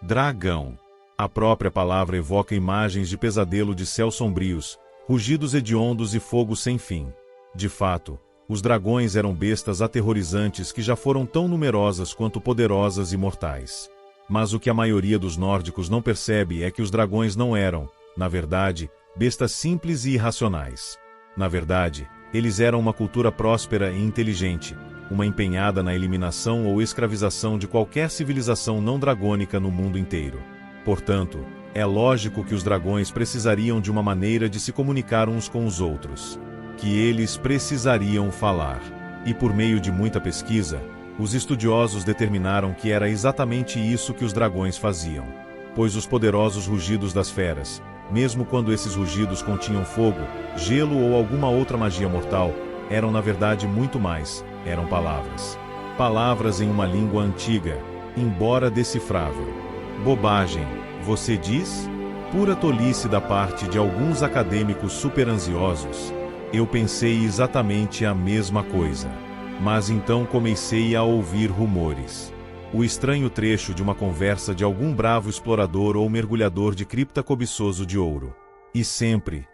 Dragão. A própria palavra evoca imagens de pesadelo de céus sombrios, rugidos hediondos e fogo sem fim. De fato, os dragões eram bestas aterrorizantes que já foram tão numerosas quanto poderosas e mortais. Mas o que a maioria dos nórdicos não percebe é que os dragões não eram, na verdade, bestas simples e irracionais. Na verdade, eles eram uma cultura próspera e inteligente, uma empenhada na eliminação ou escravização de qualquer civilização não dragônica no mundo inteiro. Portanto, é lógico que os dragões precisariam de uma maneira de se comunicar uns com os outros. Que eles precisariam falar. E por meio de muita pesquisa, os estudiosos determinaram que era exatamente isso que os dragões faziam. Pois os poderosos rugidos das feras, mesmo quando esses rugidos continham fogo, gelo ou alguma outra magia mortal, eram na verdade muito mais, eram palavras. Palavras em uma língua antiga, embora decifrável. Bobagem, você diz? Pura tolice da parte de alguns acadêmicos superansiosos. Eu pensei exatamente a mesma coisa. Mas então comecei a ouvir rumores. O estranho trecho de uma conversa de algum bravo explorador ou mergulhador de cripta cobiçoso de ouro. E sempre,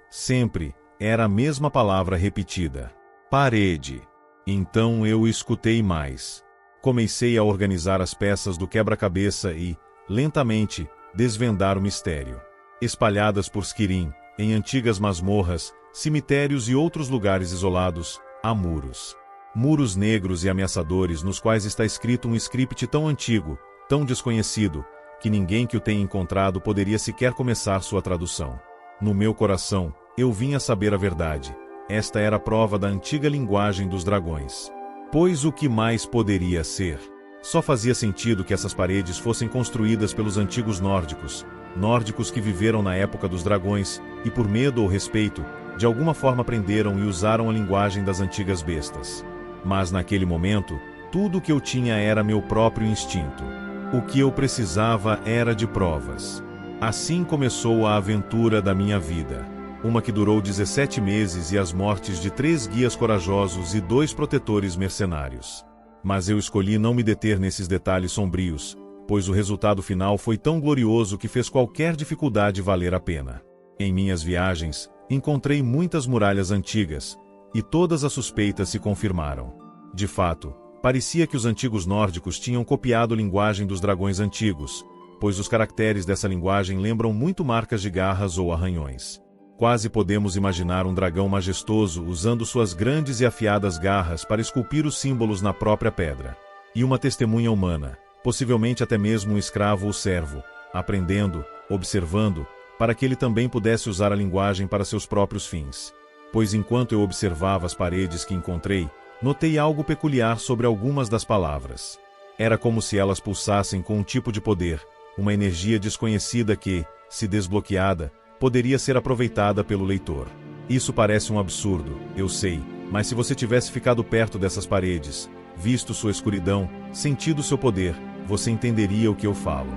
era a mesma palavra repetida. Parede. Então eu escutei mais. Comecei a organizar as peças do quebra-cabeça e, lentamente, desvendar o mistério. Espalhadas por Skyrim, em antigas masmorras, cemitérios e outros lugares isolados, há muros. Muros negros e ameaçadores nos quais está escrito um script tão antigo, tão desconhecido, que ninguém que o tenha encontrado poderia sequer começar sua tradução. No meu coração, eu vim a saber a verdade. Esta era a prova da antiga linguagem dos dragões. Pois o que mais poderia ser? Só fazia sentido que essas paredes fossem construídas pelos antigos nórdicos, nórdicos que viveram na época dos dragões, e por medo ou respeito, de alguma forma aprenderam e usaram a linguagem das antigas bestas. Mas naquele momento, tudo o que eu tinha era meu próprio instinto. O que eu precisava era de provas. Assim começou a aventura da minha vida. Uma que durou 17 meses e as mortes de 3 guias corajosos e 2 protetores mercenários. Mas eu escolhi não me deter nesses detalhes sombrios, pois o resultado final foi tão glorioso que fez qualquer dificuldade valer a pena. Em minhas viagens, encontrei muitas muralhas antigas, e todas as suspeitas se confirmaram. De fato, parecia que os antigos nórdicos tinham copiado a linguagem dos dragões antigos, pois os caracteres dessa linguagem lembram muito marcas de garras ou arranhões. Quase podemos imaginar um dragão majestoso usando suas grandes e afiadas garras para esculpir os símbolos na própria pedra. E uma testemunha humana, possivelmente até mesmo um escravo ou servo, aprendendo, observando, para que ele também pudesse usar a linguagem para seus próprios fins. Pois enquanto eu observava as paredes que encontrei, notei algo peculiar sobre algumas das palavras. Era como se elas pulsassem com um tipo de poder, uma energia desconhecida que, se desbloqueada, poderia ser aproveitada pelo leitor. Isso parece um absurdo, eu sei, mas se você tivesse ficado perto dessas paredes, visto sua escuridão, sentido seu poder, você entenderia o que eu falo.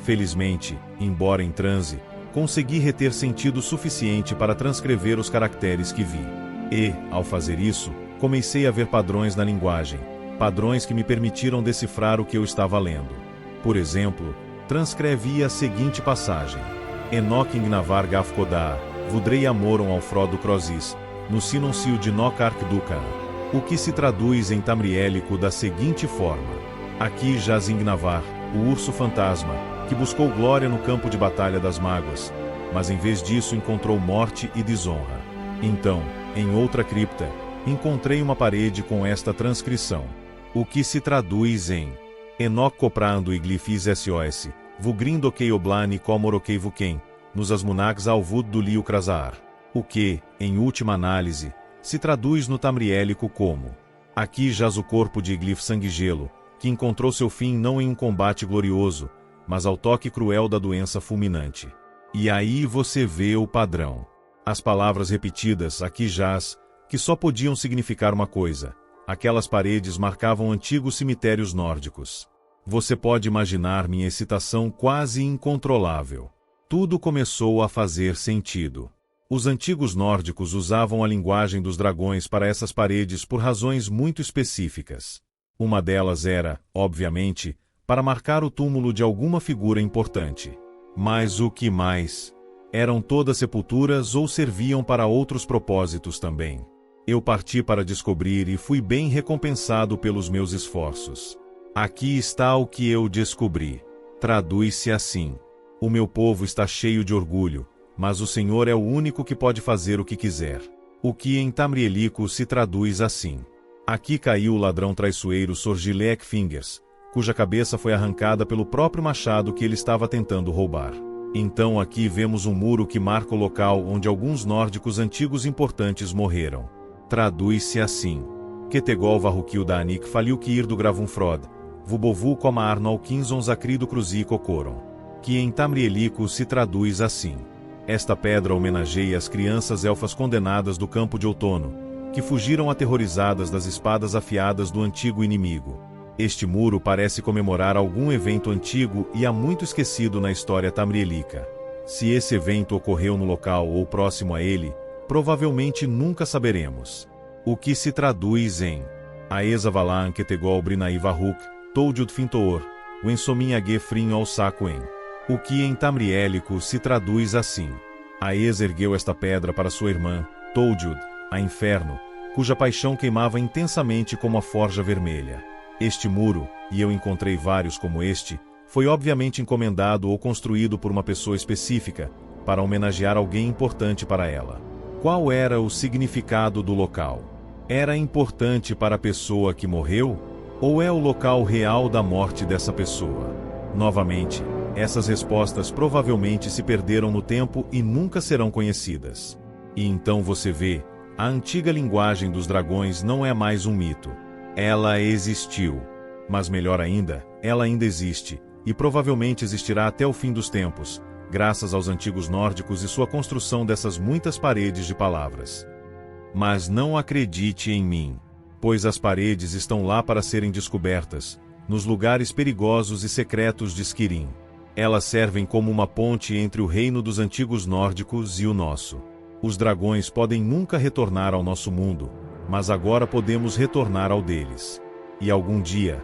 Felizmente, embora em transe, consegui reter sentido suficiente para transcrever os caracteres que vi. E, ao fazer isso, comecei a ver padrões na linguagem, padrões que me permitiram decifrar o que eu estava lendo. Por exemplo, transcrevi a seguinte passagem. Enoch Ingnavar Gafkodaa, Vudrei Amoron ao Frodo Crozis, no Sinoncio de Nok Arkdukan, o que se traduz em tamriélico da seguinte forma. Aqui jaz Ingnavar, o urso fantasma, que buscou glória no campo de batalha das mágoas, mas em vez disso encontrou morte e desonra. Então, em outra cripta, encontrei uma parede com esta transcrição, o que se traduz em Enoch Coprando Iglifis SOS, Vugrindo Oblani Komorokei Vuken, nos Asmunags Alvud do Liu Krasar, o que, em última análise, se traduz no tamriélico como aqui jaz o corpo de Iglif Sangue-Gelo, que encontrou seu fim não em um combate glorioso, mas ao toque cruel da doença fulminante. E aí você vê o padrão. As palavras repetidas, aqui jaz, que só podiam significar uma coisa. Aquelas paredes marcavam antigos cemitérios nórdicos. Você pode imaginar minha excitação quase incontrolável. Tudo começou a fazer sentido. Os antigos nórdicos usavam a linguagem dos dragões para essas paredes por razões muito específicas. Uma delas era, obviamente, para marcar o túmulo de alguma figura importante. Mas o que mais? Eram todas sepulturas ou serviam para outros propósitos também? Eu parti para descobrir e fui bem recompensado pelos meus esforços. Aqui está o que eu descobri. Traduz-se assim: o meu povo está cheio de orgulho, mas o Senhor é o único que pode fazer o que quiser. O que em tamrielico se traduz assim: aqui caiu o ladrão traiçoeiro Sorgilek Fingers, cuja cabeça foi arrancada pelo próprio machado que ele estava tentando roubar. Então aqui vemos um muro que marca o local onde alguns nórdicos antigos importantes morreram. Traduz-se assim: Ketegol Varrukil da Anik Faliu Kiir do Gravunfrod, Vubovu Komar no Alkinzon Zakri do Cruzi Kokoron. Que em tamrielico se traduz assim: esta pedra homenageia as crianças elfas condenadas do campo de outono, que fugiram aterrorizadas das espadas afiadas do antigo inimigo. Este muro parece comemorar algum evento antigo e há muito esquecido na história tamrielica. Se esse evento ocorreu no local ou próximo a ele, provavelmente nunca saberemos. O que se traduz em Aeza Valan Ketegol Brinai Varruk, Toljud Fintoor, Wensomin Age Frin Ol Sakuen. O que em tamriélico se traduz assim: Aeza ergueu esta pedra para sua irmã, Toljud, a inferno, cuja paixão queimava intensamente como a forja vermelha. Este muro, e eu encontrei vários como este, foi obviamente encomendado ou construído por uma pessoa específica, para homenagear alguém importante para ela. Qual era o significado do local? Era importante para a pessoa que morreu? Ou é o local real da morte dessa pessoa? Novamente, essas respostas provavelmente se perderam no tempo e nunca serão conhecidas. E então você vê, a antiga linguagem dos dragões não é mais um mito. Ela existiu. Mas melhor ainda, ela ainda existe, e provavelmente existirá até o fim dos tempos, graças aos antigos nórdicos e sua construção dessas muitas paredes de palavras. Mas não acredite em mim, pois as paredes estão lá para serem descobertas, nos lugares perigosos e secretos de Skirin. Elas servem como uma ponte entre o reino dos antigos nórdicos e o nosso. Os dragões podem nunca retornar ao nosso mundo, mas agora podemos retornar ao deles. E algum dia,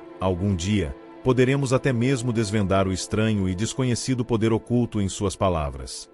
poderemos até mesmo desvendar o estranho e desconhecido poder oculto em suas palavras.